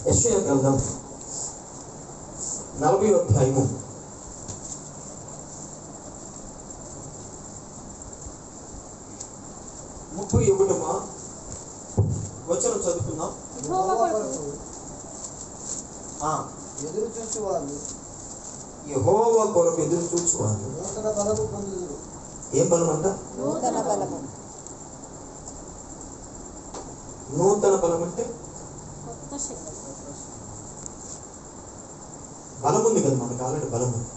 యెషయా గ్రంథం 40వ అధ్యాయము 31వ వచనం చదువుకుందాం. ఎదురు చూచువారు యెహోవా కొరకు ఎదురు చూచువారు నూతన బలము పొందుదురు. ఏం బలం అంట? నూతన బలము. నూతన బలం అంటే కొత్త శక్తి. బలం ఉంది కదా మనకు, ఆల్రెడీ బలం ఉంది.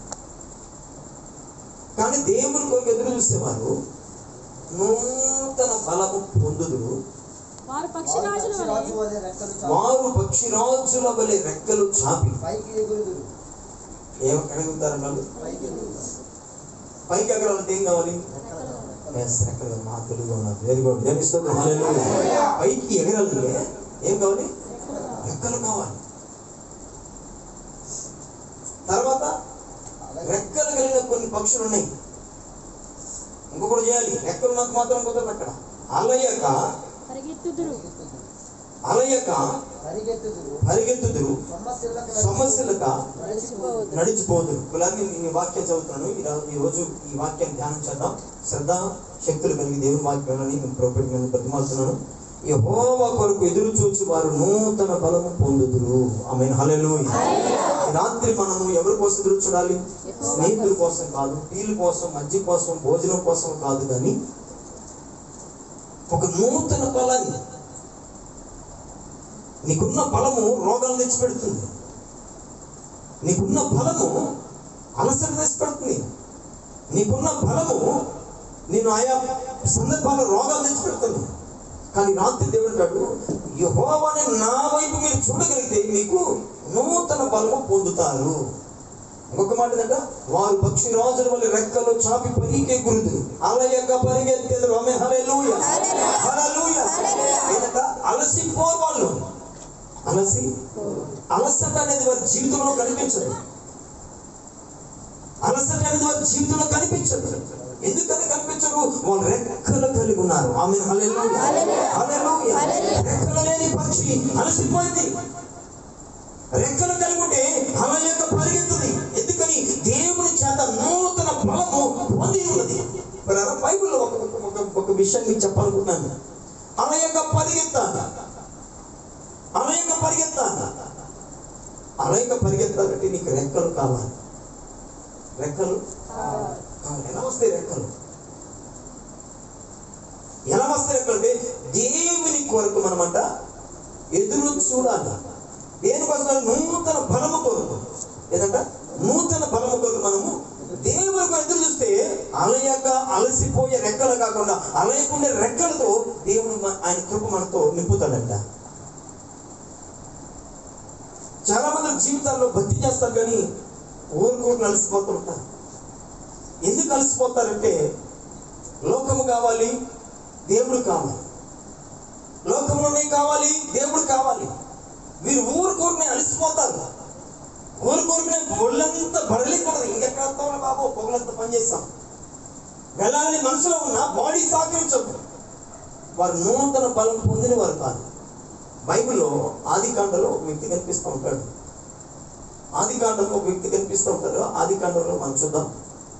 కానీ దేవుని కొరకు ఎదురు చూసేవారు నూతన బలము పొందుదురు. వారు పక్షిరాజుల పక్షిరాజు వలె వలె రెక్కలు చాపి వారు పక్షిరాజుల వలె రెక్కలు చాపి పైకి ఎగురుదురు. ఎగురుతారు వాళ్ళు. పైకి ఎగురుతారు. పైకి ఎగరాలంటే ఏం కావాలి? రెక్కలు. మా తెలుగు ఉన్నారు, వెరీ గుడ్. పైకి ఎగరాలంటే ఏం కావాలి? రెక్కలు కావాలి. తర్వాత రెక్కలు కలిగిన కొన్ని పక్షులు ఉన్నాయి. ఇంకొకటి చేయాలి, రెక్కలు నాకు మాత్రం కుదరదు. అక్కడ అలయక పరిగెత్తుదురు. పరిగెత్తుదురు, సమస్యలక నడిచిపోవద్దు. నడిచిపోదురు. ఇలాగే నేను వాక్యం చదువుతున్నాను. ఈరోజు ఈ వాక్యం ధ్యానం చేద్దాం. శ్రద్ధ శక్తులు కలిగి దేవుని వాక్యాన్ని నేను ప్రభుత్వం మీద బ్రతిమాలుతున్నాను. యెహోవా కొరకు ఎదురు చూచి వారు నూతన బలము పొందుదురు. ఆమేన్, హల్లెలూయా. రాత్రి మనము ఎవరి కోసం ఎదురు చూడాలి? స్నేహితుల కోసం కాదు, టీల కోసం, మధ్య కోసం, భోజనం కోసం కాదు, కానీ ఒక నూతన బలాన్ని. నీకున్న బలము రోగాలు తెచ్చిపెడుతుంది. నీకున్న బలము అలసట తెచ్చిపెడుతుంది. నీకున్న బలము నేను ఆయా సందర్భాల్లో రోగాలు తెచ్చిపెడుతుంది. కానీ రాత్రి దేవుడు అంటాడు, యెహోవాని నా వైపు మీరు చూడగలిగితే మీకు నూతన బలము పొందుతారు. ఇంకొక మాట ఏంటంట, వారు పక్షిరాజుల వల్ల రెక్కలు చాపి పైకి ఎగురుదురు, అలయక పరిగెత్తెదరు. ఆమేన్, హల్లెలూయా, హల్లెలూయా. ఏంటంట? అలసిపోరు వాళ్ళు. అలసట అనేది వారి జీవితంలో కనిపించదు. ఎందుకని కనిపించరు? వాళ్ళు రెక్కలు కలిగి ఉన్నారు. ఆమేన్, హల్లెలూయా, హల్లెలూయా. రెక్కలు లేని పక్షి అలసిపోయింది. రెక్కలు కలిగి ఉంటే అలయక పరిగెత్తుది. ఎందుకని? దేవుని చేత నూతన బలము పొంది ఉన్నది. బైబిల్లో ఒక విషయం మీకు చెప్పాలనుకున్నాను. అలయక పరిగెత్తాలంటే నీకు రెక్కలు కావాలి. రెక్కలు ఎలా వస్తాయి? ఎలా వస్తాయి రెక్కలు అంటే దేవుని కొరకు మనమంట ఎదురు చూడాలి. దేనికోసం? నూతన బలము కొరకు. ఏదంట? నూతన బలము కొరకు మనము దేవునికి ఎదురు చూస్తే అలయక అలసిపోయే రెక్కలు కాకుండా అలయకుండే రెక్కలతో దేవుడు ఆయన కృప మనతో నింపుతాడంట. చాలా మంది జీవితాల్లో భక్తి చేస్తారు కానీ ఊరుకోరు అలసిపోతూ ఉంటారు. ఎందుకు అలసిపోతారంటే లోకము కావాలి, దేవుడు కావాలి. లోకంలోనే కావాలి, దేవుడు కావాలి. మీరు ఊరుకోరునే అలసిపోతారు. ఊరుకోరునే ఒళ్ళంతా బడలిపోతుంది. ఇంకెక్కడ బాబు పొగలంతా పనిచేస్తాం వెళ్ళాలని మనసులో ఉన్న బాడీ సహకరించదు. వారు నూతన బలం పొందిన వారు కాదు. బైబిల్లో ఆదికాండలో ఒక వ్యక్తి కనిపిస్తూ ఉంటాడు. ఆదికాండంలో మనం చూద్దాం.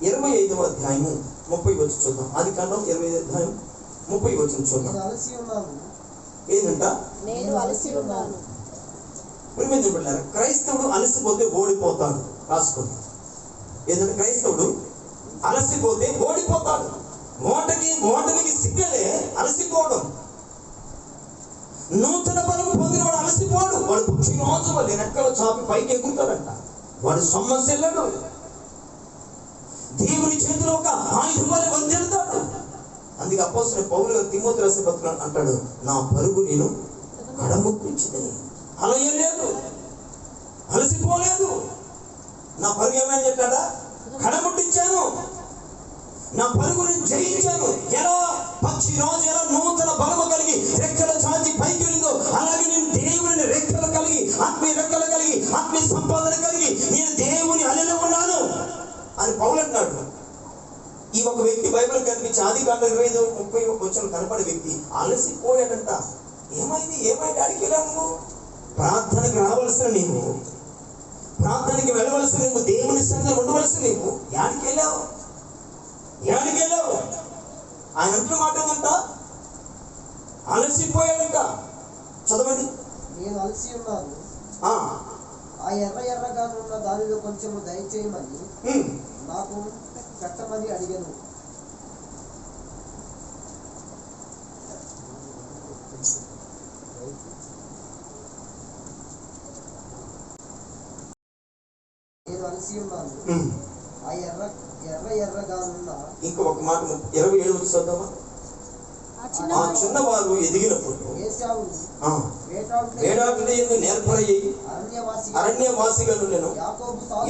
25వ అధ్యాయము 30 వచ్చి చూద్దాం. ఆదికాండం 25వ అధ్యాయం 30 వచ్చి చూద్దాం. ఏంటంట? నేను అలసి ఉన్నాను. క్రైస్తవుడు అలసిపోతే ఓడిపోతాడు. రాసుకోండి. ఏంటంటే క్రైస్తవుడు అలసిపోతే ఓడిపోతాడు. ఓటమికి సిగ్గలే అలసిపోవడం. నూతన బలము పొందిన వాడు అలసిపోడు. వాడు పక్షిరాజు వలె రెక్కలు చాపి పైకి ఎగురుతాడంట. వాడు సొమ్మసిల్లడు. దేవుని చేతిలో ఒక ఆయుధం వలె వర్ధిల్లుతాడు. అందుకే అపోస్తలుడైన పౌలు గారు తిమోతికి రాసే పత్రికలో అంటాడు, నా పరుగు నేను కడముట్టించింది. అలయలేదు, అలసిపోలేదు. నా పరుగు ఏమైనా చెప్పాడా? కడముట్టించాను. నా పరుగుని జయించాను. ఎలా? పక్షిరాజు ఎలా నూతన బలము కలిగి రెక్కలు చాచి పైకి వెళ్ళిందో అలాగే నేను దేవుని రెక్కలు కలిగి, ఆత్మీయ రెక్కలు కలిగి, ఆత్మీయ సంపాదన కలిగి నేను దేవుని అలెలో ఉన్నాను అని పౌలు అంటున్నాడు. ఈ ఒక వ్యక్తి బైబిల్ కనిపించి ఆదికాండం 25:30 కనపడే వ్యక్తి అలసిపోయాడంట. ఏమైంది డాడీకి వెళ్ళాము? ప్రార్థనకి రావలసిన నీవు, ప్రార్థనకి వెళ్ళవలసిన నీవు, దేవుని సన్నిధిలో ఉండవలసిన నీవు యాడికి వెళ్ళావు? ఆయన అంటున్న మాట ఏంటంట? అలసిపోయాడంట. చదవండి. నేను అలసి ఉన్నాను, ఆ ఎర్రగా ఉన్న దానిలో కొంచెము దయచేయమని నాకు పెట్టమని అడిగాను. నేను అలసి ఉన్నాను, ఎర్రగా ఉన్న. ఇంకా ఒక మాట 27 చదువుదామా? ఆ చిన్నవారు ఎదిగినప్పుడు వేటాడుటూ నేర్పరయ్యి అరణ్యవాసిగా నుండెను.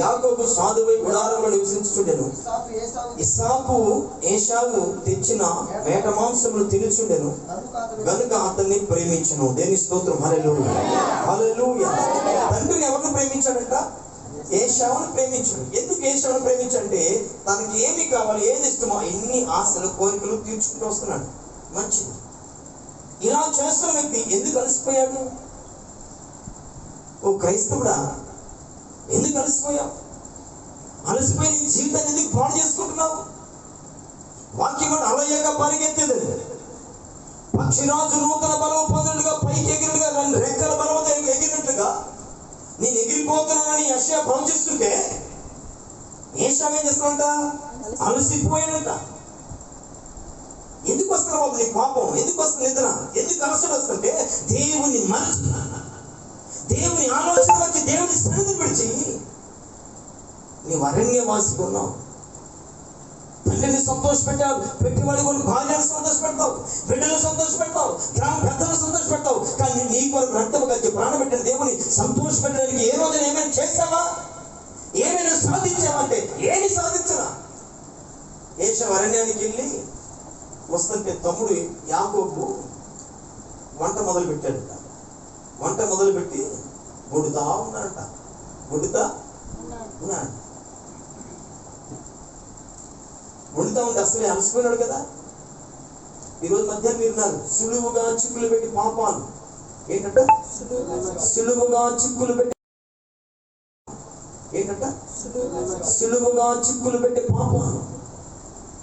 యాకోబు సాధువై గుడారంలో నివసించుచుండెను. ఇస్సాకు ఏశావు తెచ్చిన మేట మాంసములు తినుచుండెను గనుక అతన్ని ప్రేమించును. దేని స్తోత్రం. హల్లెలూయా, హల్లెలూయా. తండ్రిని ఎవరిని ప్రేమించాడంట? ఏశావును ప్రేమించాడు. ఎందుకు ఏశావును ప్రేమించంటే తనకి ఏమి కావాలి, ఏది ఇష్టమో ఎన్ని ఆశలు కోరికలు తీర్చుకుంటూ వస్తున్నాడు. మంచిది. ఇలా చేస్తున్న వ్యక్తి ఎందుకు అలసిపోయాడు? ఓ క్రైస్తవుడా, ఎందుకు అలసిపోయావు? అలసిపోయి నీ జీవితాన్ని ఎందుకు పాడు చేసుకుంటున్నావు? వాక్యం అలయ్యగా పరిగెత్తేది. పక్షిరాజు నూతన బలం పొందినట్టుగా పైకి ఎగిరినట్టుగా, రెండు రెక్కల బలంతో ఎగిరినట్టుగా నేను ఎగిరిపోతున్నానని యెషయా ప్రవచిస్తుంటే ఏశావు ఏం చేస్తాడంట? అలసిపోయాడంట. ఎందుకు వస్తున్నా బాబు నీ కోపం? ఎందుకు వస్తుంది నిద్ర? ఎందుకు అలసట వస్తుంటే దేవుని మరచి, దేవుని ఆలోచన వచ్చి, దేవుని సన్నిధిని విడిచి నీవు అరణ్యవాసిగా ఉన్నావు. తండ్రిని పెట్టేవాడు కొన్ని భార్యను సంతోషపెడతావు, బిడ్డలు సంతోషపెడతావు, గ్రామ పెద్దలు సంతోషపెడతావు. కానీ నీ కొరకు రక్తము కలిసి ప్రాణం పెట్టిన దేవుని సంతోషపెట్టడానికి ఏ రోజున ఏమైనా చేస్తావా? ఏమైనా సాధించావంటే ఏమి సాధించరా? ఏశావు అరణ్యానికి వెళ్ళి వస్తుంటే తమ్ముడు యాకోబు వంట మొదలు పెట్టాడట. వంట మొదలుపెట్టి వండుతా ఉన్నాడట. వండుతా ఉంటే అసలే అలసిపోయినాడు కదా. ఈరోజు మధ్యాహ్నం విన్నారు, సులువుగా చిక్కులు పెట్టి పాపాలు. ఏంటంట? సులువుగా చిక్కులు పెట్టి సులువుగా చిక్కులు పెట్టి పాపాలు.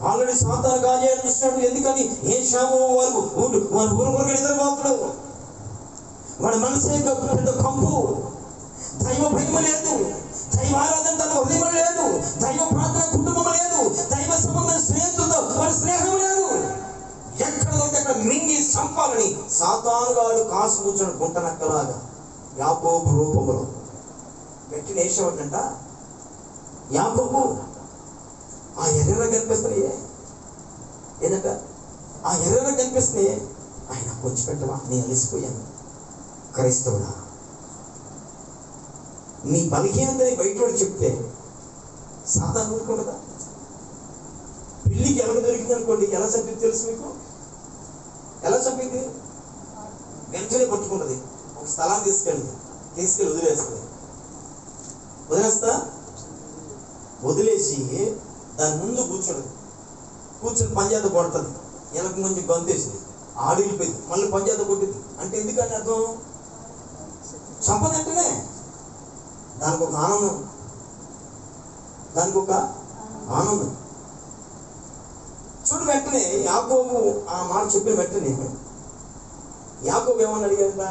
ఆల్రెడీ సాతాను గాజేయాలని చూస్తున్నాడు. ఎందుకని? ఏశావు వారు ఊరు నిద్రపోతున్నాడు. వాడి మనసే పెద్ద కంపు. దైవ భయం లేదు, దైవ ఆరాధన తన హృదయం లేదు, దైవ ప్రార్థన కుటుంబం లేదు, దైవ సంబంధం స్నేహితులతో వాడి స్నేహం లేదు. ఎక్కడ దొరికి అక్కడ మింగి చంపాలని సాతానుగాడు కాసు కూర్చొని గుంటనక్కలాగా యాకోబు రూపంలో పెట్టిన ఏశావునంట. యాకోబు ఆ ఎర్ర కనిపిస్తున్నాయే, ఏదంట ఆ ఎర్ర కనిపిస్తున్నాయే, ఆయన కొంచెం పెట్టవా, నేను అలసిపోయాను. క్రైస్తవుడా, నీ బలహీనతని బయట చెప్తే సాతాను ఊరుకోదా? పిల్లికి ఎవరు దొరికింది అనుకోండి, ఎలా చంపింది తెలుసు మీకు? ఎలా చంపింది? వెంటనే పట్టుకుంటుంది, ఒక స్థలాన్ని తీసుకెళ్ళి వదిలేసి దాని ముందు కూర్చొని పంచాయత కొడుతుంది. వెనక కొంచెం గంతేసింది, ఆడిపోయింది, మళ్ళీ పంచాయత కొట్టింది. అంటే ఎందుకని అర్థం? చంపదంటేనే దానికి ఒక ఆనందం. చూడు, వెంటనే యాకోబు ఆ మాట చెప్పిన వెంటనే యాకోబు ఏమని అడిగాడ?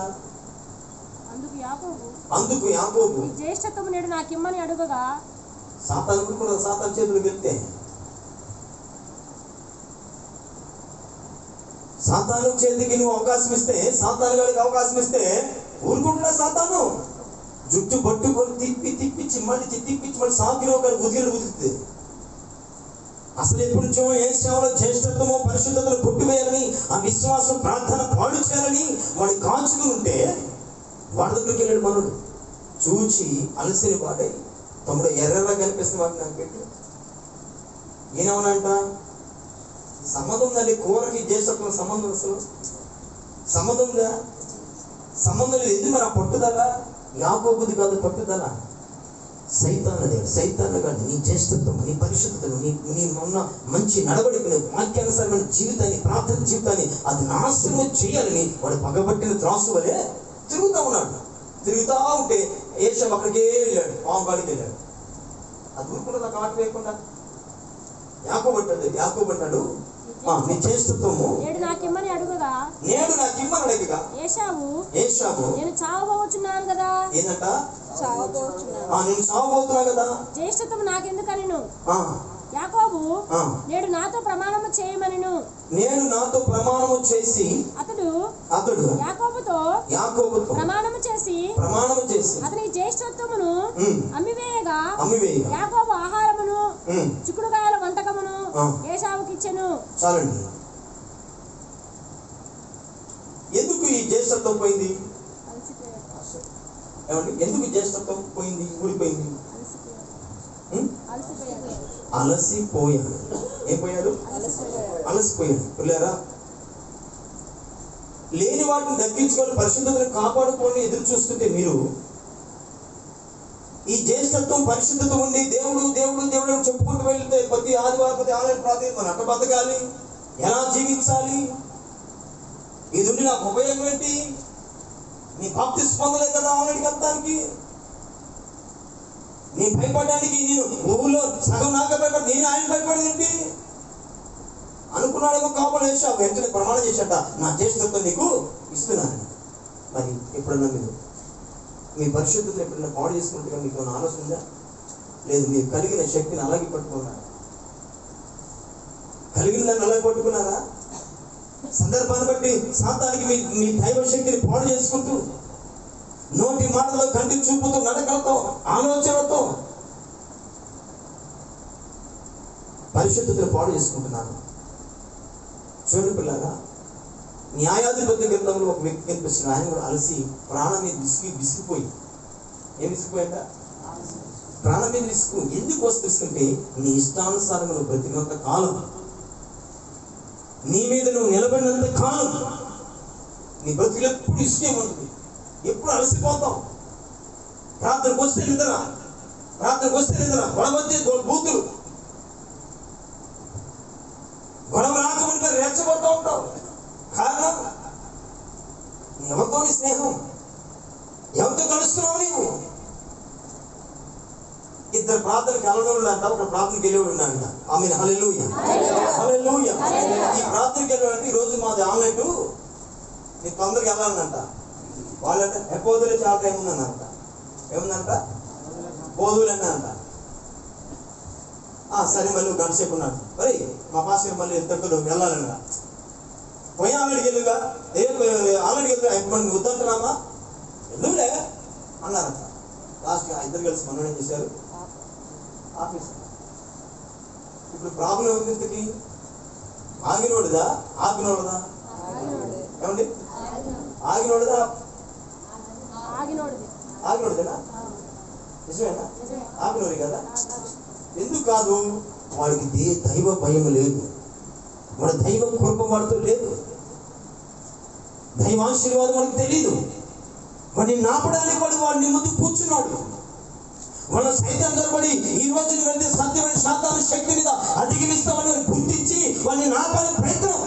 అందుకు యాకోబు జ్యేష్ఠత్వము నేడు నాకిమ్మని అడుగగా, సాతాను ఊరుకున్నది. సాతాను చేతులకు వెళ్తే, సాతాను చేతికి నువ్వు అవకాశం ఇస్తే, సాతాను గారికి అవకాశం ఇస్తే ఊరుకుంటున్నా? సాతాను జుట్టు పట్టుకొని తిప్పి తిప్పించి మళ్ళీ సాగిరోగాలు ఉదిరుతుంది. అసలు ఎప్పటి నుంచో ఏశావులో జ్యేష్ఠత్వమో పరిశుద్ధతను కొట్టివేయాలని, ఆ విశ్వాసం ప్రార్థన పాడు చేయాలని వాడు కాచుకుని ఉంటే వాడి దగ్గరికి వెళ్ళాడు మనోడు. చూచి అలసిన వాడే, తమ్ముడు ఎర్రగా కనిపిస్తున్న వాడిని నాకు పెట్టు. ఈయనవునంట సంబంధం ఉందండి, కూరకి జ్యేష్ఠత్వం సంబంధం, అసలు సంబంధం ఉందా? సంబంధం లేదు. ఎందుకు మరి ఆ పట్టుదల? యాకోబుది కాదు పట్టుదల, సైతాను కాదు. నీ జ్యేష్ఠత్వం, నీ పరిశుద్ధతను, నీ ఉన్న మంచి నడవడికను, వాక్యానుసారమైన జీవితాన్ని, ప్రార్థన జీవితాన్ని అది నాశనం చేయాలని వాడు పగబట్టిన త్రాసు వలె తిరుగుతూ ఉన్నాడు. తిరుగుతా ఉంటే ఏషావు అక్కడికే వెళ్ళాడు, పాము కాడికి వెళ్ళాడు. అది ఊరుకున్నది కాటు వేయకుండా. యాకోబు అంటాడు నీ జ్యేష్ఠత్వము నేడు నాకిమ్మని అడుగగా ఏషావు నేను చావబోచున్నాను కదా. ఏంటంట? నేను చావబోతున్నా కదా, జ్యేష్ఠత్వము నాకెందుకనిను. యాకోబు నేడు నాతో ప్రమాణము చేయమనిను. నేను నాతో ప్రమాణము చేసి అతడు యాకోబుతో ప్రమాణము చేసి అతని జ్యేష్ఠత్వమును అమ్మివేయగా యాకోబు ఆహారమును చిక్కుడుకాయల వంటకమును ఏశావుకి ఇచ్చెను. చాలండి. ఎందుకు ఈ జ్యేష్ఠత్వం పోయింది? ఏమండి, ఎందుకు జ్యేష్ఠత్వం పోయింది, ఊడిపోయింది? అలసిపోయాడు. ఏం పోయాడు? అలసిపోయాడు. పిల్లారా, లేని వాటిని దక్కించుకొని పరిశుద్ధతను కాపాడుకొని ఎదురు చూస్తుంటే మీరు ఈ జ్యేష్ఠత్వం పరిశుద్ధత ఉండి దేవుడు దేవుడు దేవుడు అని చెప్పుకుంటూ వెళ్తే ప్రతి ఆదివారం ప్రార్థన మన అట్ట బతకాలి, ఎలా జీవించాలి, ఇది ఉండి నాకు ఉపయోగం ఏంటి? నీ బాప్తిస్మం పొందలే కదా ఆల్రెడీ కత్తానికి. నీ భయపడడానికి నేను ఊళ్ళో సగం నాకే భయపడి నేను ఆయన భయపడేంటి అనుకున్నాడేమో. కాబట్టి వేసావు వెంటనే ప్రమాణం చేశాట, నా జ్యేష్ఠత్వం నీకు ఇస్తున్నాను. మరి ఎప్పుడన్నా మీరు మీ పరిశుద్ధతను ఎప్పుడన్నా పాడు చేసుకుంటున్నా మీకు ఏమైనా ఆలోచన ఉందా? లేదు. మీరు కలిగిన శక్తిని అలాగే పట్టుకున్నారా? కలిగిన దాన్ని అలాగే పట్టుకున్నారా? సందర్భాన్ని బట్టి సాతానికి మీ దైవ శక్తిని పాడు చేసుకుంటూ నోటి మాటలో కంటి చూపుతూ నడకలతో ఆలోచనలతో పరిశుద్ధతను పాడు చేసుకుంటున్నాను. చూడండి పిల్లగా, న్యాయాధిపతి గ్రంథంలో ఒక వ్యక్తి కనిపిస్తున్నాడు. ఆయన కూడా అలసి ప్రాణం మీద విసిగిపోయి. ఏం విసిగిపోయిందా? ప్రాణం మీద విసుగు. ఎందుకు వస్తుంటే నీ ఇష్టానుసారంగా నువ్వు బ్రతికినంత కాలం, నీ మీద నువ్వు నిలబడినంత కాలం నీ బ్రతుకులు ఎప్పుడు ఇష్టం ఉంటుంది, ఎప్పుడు అలసిపోతాం. ప్రార్థనకు వస్తే నిద్ర, గొడవద్దే బూతులు, గొడవ రాకముందు రెచ్చబడుతూ ఉంటావు. కారణం ఎవరితో నీ స్నేహం, ఎవరితో కలుస్తున్నావు నీవు. ఇద్దరు ప్రార్థనకి వెళ్ళడం అంట, ఒక ప్రార్థనకి వెళ్ళేవాడు ఉన్నాడంట. ఆమె హల్లెలూయా హల్లెలూయా. ఈ ప్రార్థనకి వెళ్ళాడంటే ఈరోజు మాది ఆమ్లెట్ నీకు తొందరగా వెళ్ళాలంట. వాళ్ళంటే ఎపోదులే చాలా టైం ఉందన్నంట. ఏముందంట? బోధువులు అన్నానంట. సరే మళ్ళీ గంట సేపు ఉన్నాడు. మరి మా పాస్టర్ మళ్ళీ ఎంతకు వెళ్ళాలన్నా పోయి ఆల్రెడీకి వెళ్ళుగా ఆల్రెడీకి వెళ్ళి వద్దంటున్నామా ఎందుకులే అన్నారంట. లాస్ట్ ఇద్దరు కలిసి మనం ఏం చేశారు? ఆఫీస్. ఇప్పుడు ప్రాబ్లం ఉంది. ఇంతకి ఆగినోడుదా ఆగినోడుదా? ఏమండి? ఆగినోడుదా ఆగినోడుదేనా? నిజమేనా? ఆగినోడి కదా? ఎందుకు కాదు? వాడికి దైవ భయం లేదు, వాడు దైవం కోపం వాడితో లేదు, దైవాశీర్వాదం వాడికి తెలీదు. వాడిని నాపడానికి వాడిని ముందు కూర్చున్నాడు. వాళ్ళ సైతం దొరబడి ఈ రోజు వెళ్తే సాధ్యమైన శాతాల శక్తి మీద అధిగమిస్తామని గుర్తించి వాడిని నాపాలని ప్రయత్నం,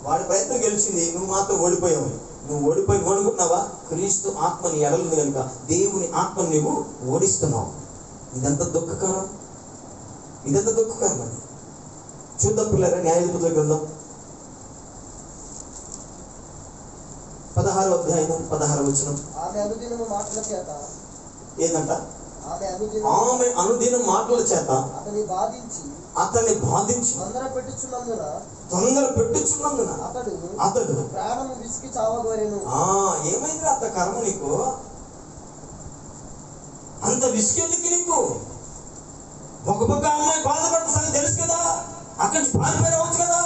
వాడి ప్రయత్నం గెలిచింది. నువ్వు మాత్రం ఓడిపోయావు. నువ్వు ఓడిపోయి అనుకుంటున్నావా? క్రీస్తు ఆత్మని ఎడలుంది కనుక దేవుని ఆత్మని నువ్వు ఓడిస్తున్నావు. ఇదంతా దుఃఖకరం, ఇదంతా దుఃఖకరం అని. చూద్దాం పిల్లరా, న్యాయాధిపతుల గ్రంథం 16వ అధ్యాయం 16వ వచనం. ఏంటంట? ఆమె అనుదిన మాటల చేత అతన్ని బాధించి తొందర పెట్టుచున్నందున అతడు ప్రాణము విసికి చావగోరెను. ఏమైంది అంత కర్మ నీకు? అంత విసికెందుకు నీకు? ఒక పక్క అమ్మాయి బాధపడుతుందని తెలుసు కదా, అక్కడి నుంచి పారిపోయి రావచ్చు కదా.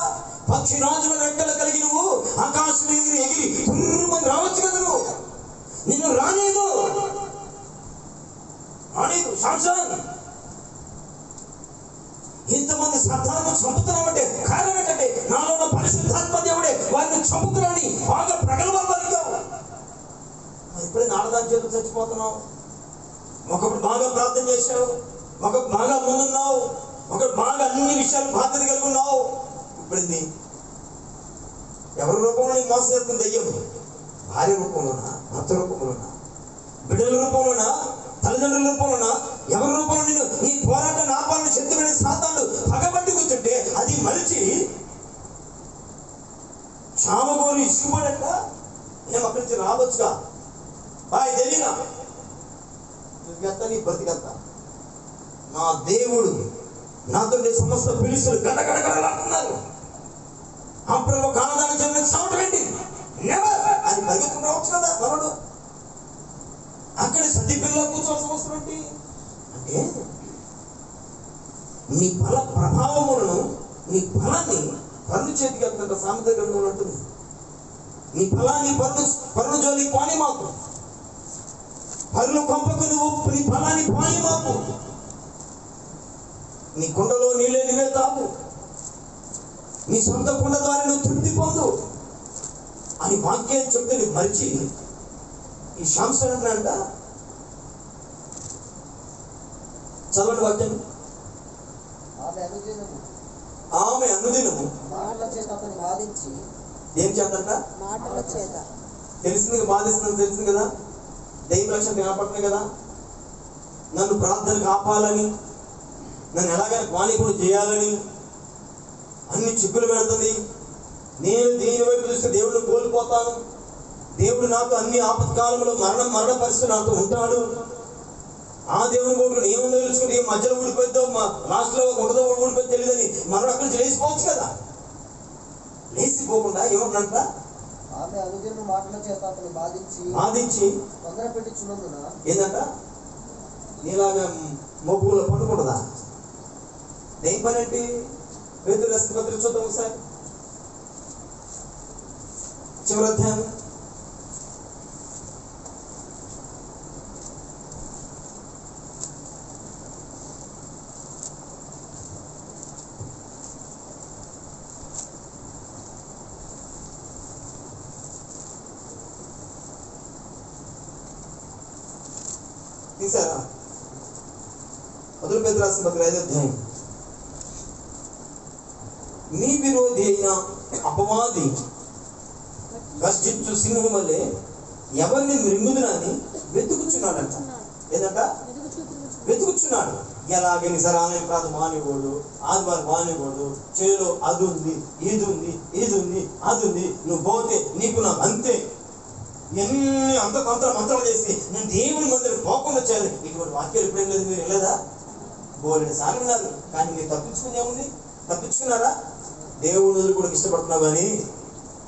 పక్షి రాజుల రెక్కలు కలిగి నువ్వు ఆకాశం ఎగిరి తుర్రుమని రావచ్చు కదా. నిన్ను రానేదు సంవత్సరం ఇంతమంది సత్తాలను చంపుతున్నామంటే కారణం ఏంటంటే నాలో ఉన్న పరిశుద్ధాత్మ దేవుడే వారిని చంపుతున్నాని బాగా ప్రగల్భాలు పలికావు. ఇప్పుడే నాడదాని చేతులు చచ్చిపోతున్నావు. ఒకప్పుడు బాగా ప్రార్థన చేశావు, ఒకప్పుడు బాగా ముందున్నావు, ఒకప్పుడు బాగా అన్ని విషయాలు బాధ్యత కలిగి ఉన్నావు. ఇప్పుడేంది? ఎవరి రూపంలో మోసం చేస్తుంది దయ్యం? భార్య రూపంలోనా, భర్త రూపంలోనా, బిడ్డల రూపంలోనా, తల్లిదండ్రుల రూపంలోనా, ఎవరి రూపంలో నేను నీ పోరాటం నా పాలన శత్రువైన సాతానుడు పగబట్టి కూర్చుంటే అది మలిచి క్షామగోరు ఇసుకుపడట. నేను అక్కడి నుంచి రావచ్చుగా, బాయ్ తెలియనా నువ్వెత్త నీ బ్రతికెత్త. నా దేవుడు నాతో సమస్త పిలుసులు గడగడగడలాడుతున్నారు. అప్పుడులో కాలదాన జరిగిన సౌండ్ ఏంటి నెవర్ అని పరిగెత్తుకుని రావచ్చు కదా మనడు. అక్కడ సతి పిల్లలు కూర్చోవలసిన అవసరం ఏంటి అంటే నీ బల ప్రభావములను, నీ బలాన్ని పరులు చేతికి వెళ్తున్న సామెత గ్రంథంలో ఉంటుంది. నీ బలాన్ని పరులు జోలికి పాని మాకు, పరులు కొంపకు నువ్వు నీ బలాన్ని పాని మాకు, నీ కుండలో నీళ్ళే నువ్వే తాగు, నీ సొంత కుండ ద్వారా నువ్వు తృప్తి పొందు అని వాక్యం చెప్తే నీకు మరిచి ఈ శాంసన్ అంట. చదవండి వాక్యం. ఆమె అనుదినము ఏం చేద్దంట? తెలిసింది, బాధిస్తుందని తెలిసింది కదా, దైవ లక్ష్యం కనపడుతుంది కదా, నన్ను ప్రార్థనకు ఆపాలని, నన్ను ఎలాగైనా పానీపుడు చేయాలని అన్ని చిక్కులు పెడుతుంది. నేను దీని వైపు చూస్తే దేవుడిని కోల్పోతాను, దేవుడు నాకు అన్ని ఆపత్కాలంలో మరణ పరిస్థితి నాతో ఉంటాడు. ఆ దేవుని కోరుకుని ఏమన్నా తెలుసుకుని ఏ మధ్యలో ఊడిపోద్దో, లాస్ట్లో ఉండదో ఊడిపోయి తెలియదని మనం అక్కడి నుంచి లేచిపోవచ్చు కదా. లేచిపోకుండా ఏమన్నంట? ఆమె అనుదిన మాటల చేత అతను బాధించి తొందర పెట్టించున్నందున ఏంటంట? నీలాగా మబ్బులో పండుకుంటుందా? ఏం పని ఏంటి? పేతురు రాసిన పత్రిక చూద్దాం ఒకసారి, చివరి అధ్యాయం. తీసారా? మొదటి పేతురు రాసిన పత్రిక 5వ అధ్యాయం. నీ విరోధి అయిన అపవాది గర్జించు సింహం వల్లే ఎవరిని మృంగుదునని వెతుకుచున్నాడంట. ఏదంట? వెతుకుచున్నాడు. ఎలాగని సరే ఆలయం ప్రాంత మానేవాడు, ఆదివారం మానేవాడు, చేలో అది ఉంది, ఇది ఉంది, ఇది ఉంది, అది ఉంది, నువ్వు పోతే నీకు నాకు అంతే, ఎన్ని అంత మంత్రాలు చేసి నేను దేవుని మందిరం పోకుండా చేయాలి. ఇటువంటి వాక్యాలు ఎప్పుడేం లేదు, మీరు వెళ్ళదా? బోలెడు సార్లు ఉన్నారు. కానీ మీరు తప్పించుకునేముంది? తప్పించుకున్నారా? దేవుడు వదిలి కూడా ఇష్టపడుతున్నావు, కానీ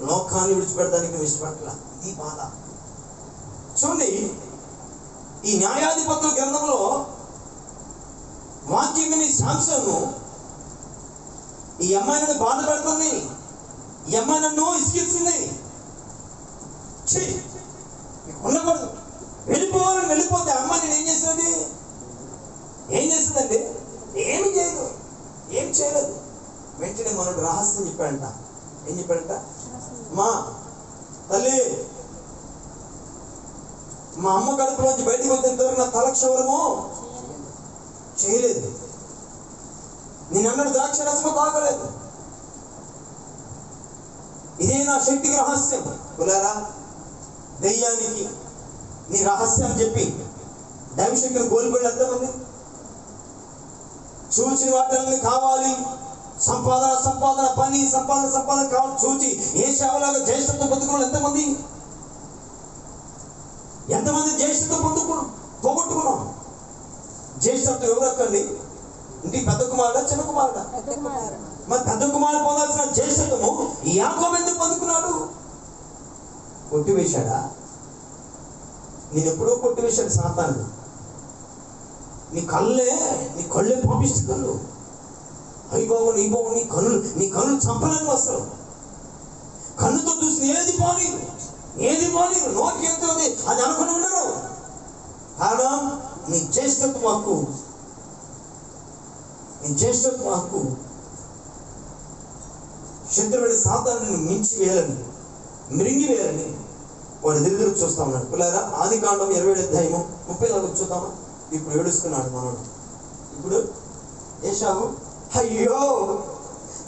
లోకాన్ని విడిచిపెట్టడానికి నువ్వు ఇష్టపడలా. ఇది బాధ. చూడండి, ఈ న్యాయాధిపతుల గ్రంథంలో వాక్యం విని శాంసను ఈ అమ్మాయి నన్ను బాధ పెడుతుంది, ఈ అమ్మాయి నన్ను ఇసుకిస్తుంది, ఉండకూడదు, వెళ్ళిపోవాలని వెళ్ళిపోతే అమ్మాయి నేను ఏం చేస్తుందండి? ఏమి చేయదు, ఏమి చేయలేదు. వెంటనే మనోడు రహస్యం చెప్పాడంట. ఏం చెప్పాడంట? మా తల్లి, మా అమ్మ కడుపులోంచి బయటకు వచ్చినంతవరకు నా తలక్షవరము చేయలేదు, నేను అన్నట్టు ద్రాక్ష రసము తాగలేదు, ఇదే నా శక్తికి రహస్యం. కులారా, దెయ్యానికి నీ రహస్యం చెప్పి దైవశక్తిని కోల్పోయి ఎంతమంది? చూసిన వాటిని కావాలి, సంపాదన పని, సంపాదన కావాలి చూచి ఏ సేవలాగా జ్యేష్ఠత్వం పొందుకున్నాడు ఎంతమంది జ్యేష్ఠత్వం పోగొట్టుకున్నాం. జ్యేష్ఠత్వం ఎవరు అక్కండి? ఇంటికి పెద్ద కుమారుడా, చిన్న కుమారుడా? మరి పెద్ద కుమారుడు పొందాల్సిన జ్యేష్ఠత్వము యాకోబు ఎందుకు పొందుకున్నాడు? కొట్టివేశాడా? నేను ఎప్పుడో కొట్టివేశాడు సాతాను. నీ కళ్ళే పంపిస్తు కళ్ళు, అయ్యి బాబు నీ కన్నులు చంపలేని వస్తారు. కన్నుతో చూసి ఏది పోనీ నోటికి ఎంతుంది అది అనుకుని ఉండరు. కారణం నీ జ్యేష్ఠత్వం హక్కు శత్రువుని సాతానుని మించి వేయాలని, మృంగి వేయాలని వాడు ఎదురు చూస్తా ఉన్నాడు. పిల్లరా, ఆదికాండం 27వ అధ్యాయము 34 చూద్దామా? ఇప్పుడు ఏడుస్తున్నాడు మనోడు. ఇప్పుడు ఏశావు, అయ్యో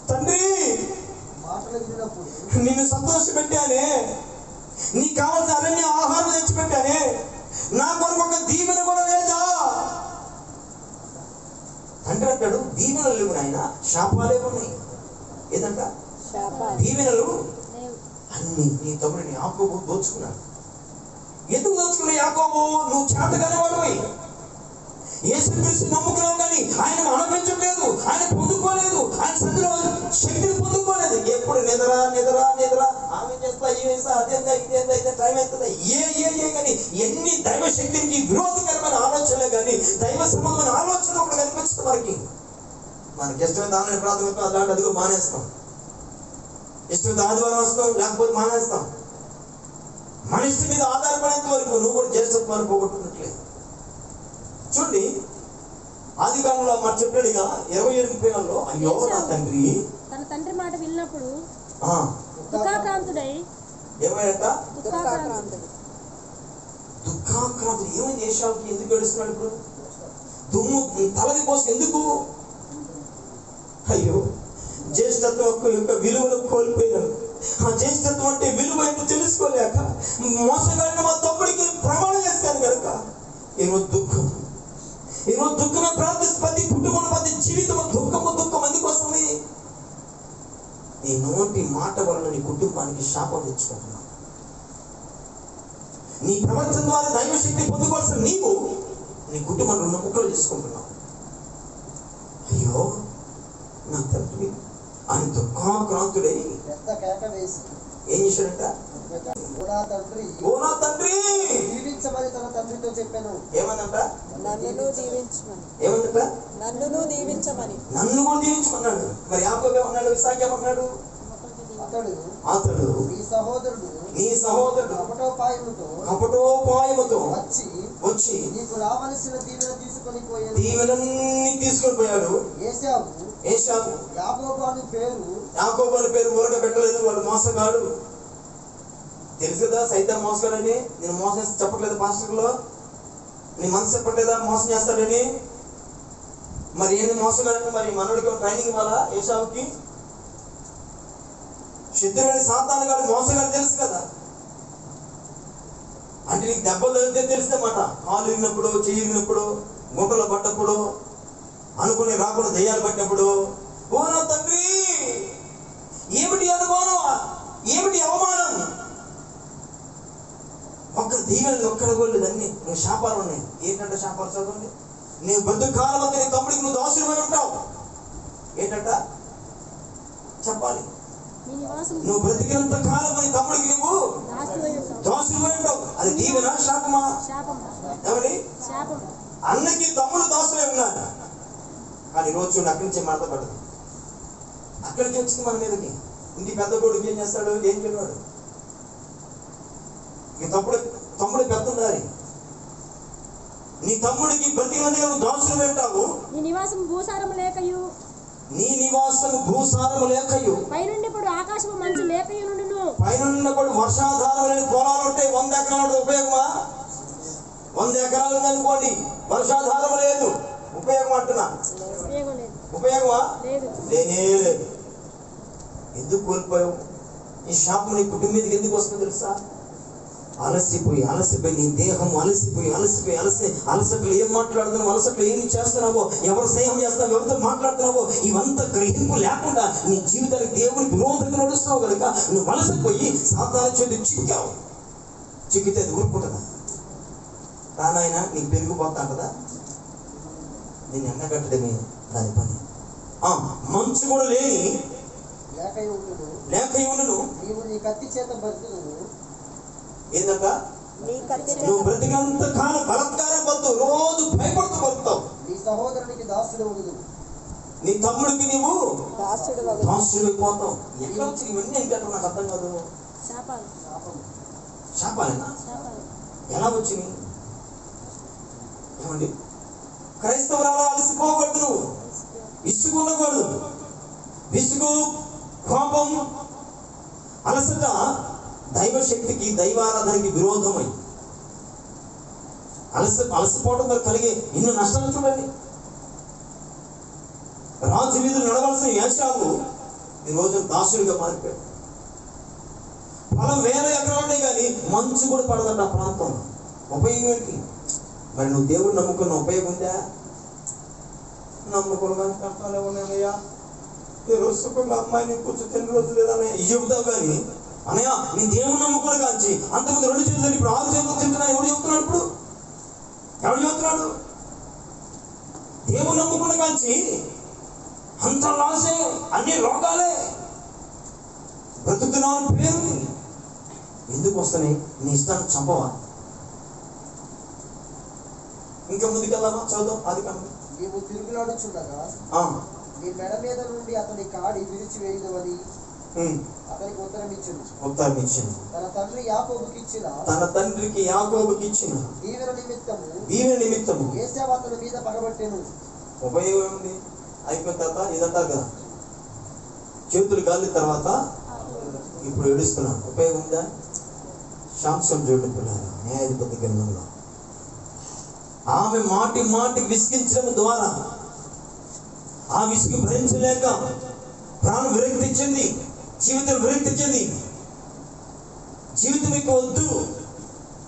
తండ్రి, నిన్ను సంతోష పెట్టానే, నీకు కావాల్సిన అరణ్య ఆహారం తెచ్చిపెట్టానే, నాకు దీవెనలు లేవు నాయన, శాపాలే ఉన్నాయి. ఏదంట? దీవెనలు లేవు. అన్ని నీ తమ్ముడిని యాకోబు దోచుకున్నాడు. ఎందుకు దోచుకున్నావు యాకోబు? నువ్వు చేతగానే వాడివి. యేసుక్రీస్తు నమ్ముకున్నావు కానీ ఆయన అనుభవించలేదు, ఆయన పొందుకోలేదు, ఆయన సందులో శక్తిని పొందుకోలేదు. ఎప్పుడు నిద్ర నిద్ర నిద్ర, ఆమె చేస్తా ఈ వేస్తా, అదేందా ఇదేందా ఇదే టైం అవుతుందా, ఏ కానీ ఎన్ని దైవ శక్తికి విరోధకరమైన ఆలోచనలే కానీ దైవ సంబంధమైన ఆలోచన ఒకటి కనిపిస్తుంది మనకి ఇష్టమైన ఆన్లైన్ ప్రాథమిక అలాంటి అదిగో మానేస్తాం, ఇష్టమైన ఆదివారం వస్తాం, లేకపోతే మానేస్తాం. మన ఇష్టం మీద ఆధారపడేంత వరకు నువ్వు కూడా జ్యేష్ఠత్వాన్ని పోగొట్టుకున్నట్లేదు. చూడండి, ఆది కాలంలో మరి చెప్పాడుగా 27 పేర్లలో, అయ్యో నా తండ్రి తన తండ్రి మాట విన్నప్పుడు దుఃఖాక్రాంతుడై. ఏమయ్యట? దుఃఖాక్రాంతుడు. ఏమైంది ఏశావుకి? ఎందుకు ఏడుస్తున్నాడు ఇప్పుడు? దుమ్ము తలది కోసం ఎందుకు? అయ్యో, జ్యేష్ఠత్వం యొక్క విలువను కోల్పోయినాను. ఆ జ్యేష్ఠత్వం అంటే విలువ ఏంటో తెలుసుకోలేక మోసగాడిన మా తమ్ముడికి ప్రమాణం చేస్తాను కనుక ఈరోజు దుఃఖం. ఈరోజు దుఃఖమే ప్రార్థిస్తే ప్రతి కుటుంబం, ప్రతి జీవితం దుఃఖం ఎందుకు వస్తుంది? నీ నోటి మాట వలన నీ కుటుంబానికి శాపం తెచ్చుకుంటున్నావు. నీ ప్రవర్తన ద్వారా దైవశక్తి పొందుకోవాల్సిన నీవు నీ కుటుంబంలో ఉన్న ముక్కలు చేసుకుంటున్నావు. అయ్యో నా తండ్రి అని దుఃఖాక్రాంతుడై ఏం చేశాడంట? ఓ నా తండ్రి దీవించమని తన తండ్రితో చెప్పాను. ఏమనంట? నన్ను దీవించమని. ఏమనంట? నన్ను దీవించమని. నన్ను కూడా దీవించుకున్నాడు. మరి యాకోబు ఏమన్నాడు? ఇస్సాకు ఏమన్నాడు? అతడు నీ సహోదరుడు కపటోపాయముతో వచ్చి నీకు రావలసిన దీవెన తీసుకొని పోయాడు. దీవెనన్నీ తీసుకొని పోయాడు. ఏశావు యాకోబు అని పేరు ఊరక పెట్టలేదు, వాడు మోసగాడు. తెలుసు కదా సైతం మోసగాడని. నేను మోసం చేస్తే చెప్పట్లేదు పాస్టర్లో, నీ మనసు చెప్పట్లేదా మోసం చేస్తాడని? మరి ఏంటి మోసగాడని? మరి మనోడికి ట్రైనింగ్ ఇవ్వాలా? ఏశావుకి శత్రువుని సాతాను గాడు మోసగాడు తెలుసు కదా. అంటే నీకు దెబ్బలు తగిలితే తెలిస్తే మాట, కాలు ఇరిగినప్పుడు, చెయ్యి ఇరిగినప్పుడు, గుంటలో పడ్డప్పుడు, అనుకుని రాకుండా దయ్యాలు పట్టినప్పుడు, ఓ నా తండ్రి ఏమిటి అనుమానం, ఏమిటి అవమానం? ఒక్క దీవెనలు ఒక్కడ కోలేదు, అన్ని నువ్వు శాపాలు ఉన్నాయి. ఏంటంటే శాపాలు చదవండి. నువ్వు బతుకాలం అంతా నీ తమ్ముడికి నువ్వు దాసుడిపోయి ఉంటావు. ఏంటంట చెప్పాలి? నువ్వు బ్రతికినంత కాలం నీ తమ్ముడికి నువ్వు దాసుడిపోయి ఉంటావు. అది దీవెన శాపమా? ఏమని? అన్నకి తమ్ముడు దాసులే ఉన్నారు. కానీ రోజు చూడండి, అక్కడి నుంచి మాట్లాడదు. అక్కడి నుంచి వచ్చింది మన మీదకి. ఇంటి పెద్ద కొడుకు ఏం చేస్తాడు? ఏం చేయవాడు? ఈ తమ్ముడు పెద్ద ఉండాలి. నీ తమ్ముడికి బ్రతికినంత నువ్వు దాసులు పెట్టావు. నీ నివాసం భూసారము లేకయు పైనుండి ఇప్పుడు ఆకాశము మంచు లేకయు నుండును. పైనుండి కూడా వర్షాధారం లేని పొలాలు ఉంటాయి. 100 ఎకరాలు ఉపయోగమా? 100 ఎకరాలు ఉందనుకోండి, వర్షాధారం లేదు, ఉపయోగం అంటున్నా. ఉపయోగమా? లేనే లేదు. ఎందుకు కోల్పోయావు? ఈ శాపం నీ కుటుంబం మీదకి ఎందుకు వస్తుందో తెలుసా? అలసిపోయి నీ దేహం అలసిపోయి అలసట్లు ఏం మాట్లాడుతున్నావు, అలసట్లు ఏం చేస్తున్నావో, ఎవరు స్నేహం చేస్తున్నావు, ఎవరితో మాట్లాడుతున్నావో, ఇవంతా గ్రహింపు లేకుండా నీ జీవితానికి దేవునికి విరోధంగా నడుస్తున్నావు కనుక నువ్వు అలసిపోయి సాతాను చేతి చిక్కావు. చిక్కితే అది ఊరుకుంటుందా? రానాయన నీకు పెరిగిపోతా కదా, నేను ఎండగట్టడమే దాని పని. మంచు కూడా లేక ఉండును. ఏంటంట? నువ్వు బ్రతికినంత కాలం బలత్కారం పొందు, రోజు భయపడుతూ బతుకుతావు. నీ సహోదరునికి దాసుడు, నీ తమ్ముడికి నీవు దాసుడు అయిపోతావు. ఎట్లా వచ్చి ఇవన్నీ ఏంటంటే నాకు అర్థం కాదు. శాపాలేనా? ఎలా వచ్చినాయి? ఏమండి, క్రైస్తవురాలు అలసిపోకూడదు, నువ్వు విసుగు ఉండకూడదు. విసుగు, కోపం, అలసట దైవశక్తికి, దైవారాధనకి విరోధమై అలసిపోవడం వల్ల కలిగే ఎన్నో నష్టాలు చూడండి. రాజు వీధులు నడవలసిన ఏశావు ఈ రోజు దాసుడిగా మారిపోయాడు. పొలం 1000 ఎకరాలే కానీ మంచు కూడా పడదంట ఆ ప్రాంతంలో. ఉపయోగం ఏంటి? మరి నువ్వు దేవుడు నమ్ముకున్న ఉపయోగం ఉందా? నమ్ముకుని కానీ కష్టాలు ఉన్నాయన్నయ్యా, ఈ రోజు సుఖంగా అమ్మాయిని కూర్చొని తిన్న రోజు లేదన్నయ్య ఇది చెబుతావు. కానీ అన్నయ్య నేను దేవుని నమ్ముకుని కాంచి అంతకుముందు 2 చేతులు ఇప్పుడు 6 చేతులు తింటున్నా. ఎవడు చెప్తున్నాడు? ఇప్పుడు ఎవడు చెప్తున్నాడు? దేవుని నమ్ముకుని కాంచి అంత లాసే, అన్ని రోగాలే, బ్రతుకుతున్నావు పేరు ఎందుకు వస్తున్నాయి? నీ ఇష్టాన్ని చంపవా? ఇంకా ముందుకెళ్దామా? చదువు ఆదికాండం. నీవు తిరుగులాడుచుండగా నీ మెడ మీద నుండి అతని కాడి విరిచివేయుదువని అతనికి ఉత్తరం ఇచ్చింది. తన తండ్రికి యాకోబుకి ఇచ్చిన దీవెన నిమిత్తము ఏశావు అతని మీద పగబట్టెను. ఉపయోగం ఉంది. అయిపోయిన తర్వాత ఇదంటారు కదా, చేతులు గాలి తర్వాత ఇప్పుడు ఏడుస్తున్నాను. ఉపయోగం ఉందా? శాంసం చూడండి పిల్లలు, న్యాయాధిపతి గ్రంథంలో ఆమె మాటి విసిగించడం ద్వారా ఆ విసిగి భరించలేక ప్రాణం విరక్తించింది, జీవితం విరక్తించింది. జీవితం ఇక వద్దు,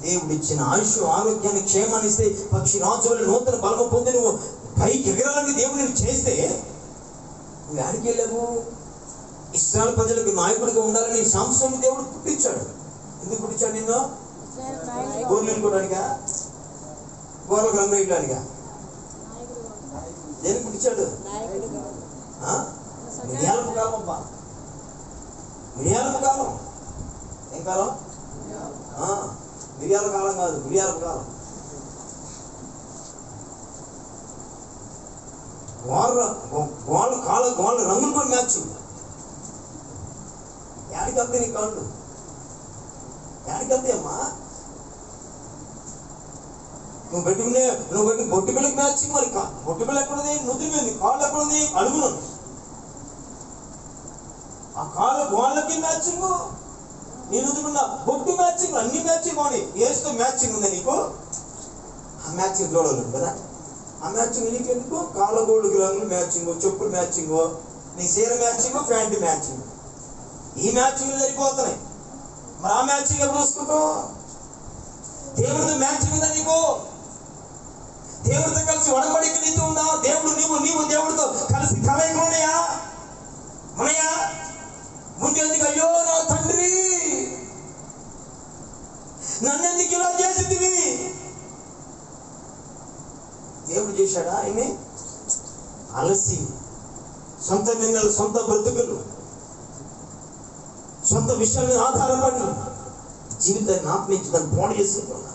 దేవుడు ఇచ్చిన ఆయుష్ ఆరోగ్యాన్ని క్షేమాన్ని ఇస్తే పక్షి రాజు వల్ల నూతన బలము పొంది నువ్వు పైకి ఎగరాలని దేవుడు నువ్వు చేస్తే నువ్వు ఆడికి వెళ్ళావు. ఇశ్రాయేలు ప్రజలకు నాయకుడిగా ఉండాలని సంసోను దేవుడు పుట్టించాడు. ఎందుకు పుట్టించాడు? నిన్ను గోర్లు వెళ్ళుకోవడానికా? గోర్ల గ్రంథం వేయడానికా? దేనికి పుట్టించాడు? మిరియాలపు కాలం అబ్బా, మిరియాలపు కాలం. ఏం కాలం? మిరియాల కాలం కాదు, మిరియాలపు కాలం. వాళ్ళ రంగులు కూడా మ్యాచింగ్. యాడికంతే నీ కాళ్ళు, యాడికంతే అమ్మా. నువ్వు పెట్టి బొట్టు బిళ్ళకి మ్యాచింగ్. మరి బొట్టు బిళ్ళ ఎక్కడుంది? నుదురు మీద. కాళ్ళు ఎక్కడుంది? అడుగును. ఆ కాళ్ళ గోళ్ళకి మ్యాచింగ్, నీ నుదురున్న బొట్టు మ్యాచింగ్, అన్ని మ్యాచింగ్ అని వేస్తూ మ్యాచింగ్ ఉంది నీకు. ఆ మ్యాచింగ్ చూడాలి కదా. ఆ మ్యాచింగ్ నీకెందుకు? కాళ్ళ గోళ్ళకి రంగులు మ్యాచింగ్, చెప్పులు మ్యాచింగ్, నీ చీర మ్యాచింగ్, ప్యాంటు మ్యాచింగ్. ఈ మ్యాచింగ్లు సరిపోతున్నాయి. మరి ఆ మ్యాచింగ్ ఎప్పుడు వస్తుంటావు? దేవుడితో మ్యాచింగ్ ఉందా నీకు? దేవుడితో కలిసి వడబడికి నీతో ఉందా? నీవు దేవుడితో కలిసి కలయికలు ఉన్నాయా? ఉండేందుకు అయ్యో నా తండ్రి నన్నెందుకు ఇలా చేసింది? దేవుడు చేశాడా? ఆయన్ని అలసి సొంత నిర్ణయాలు, సొంత బ్రతుకులు, సొంత విషయాల మీద ఆధారపడి జీవితాన్ని ఆత్మించి దాన్ని పోటీ చేసుకుంటున్నా.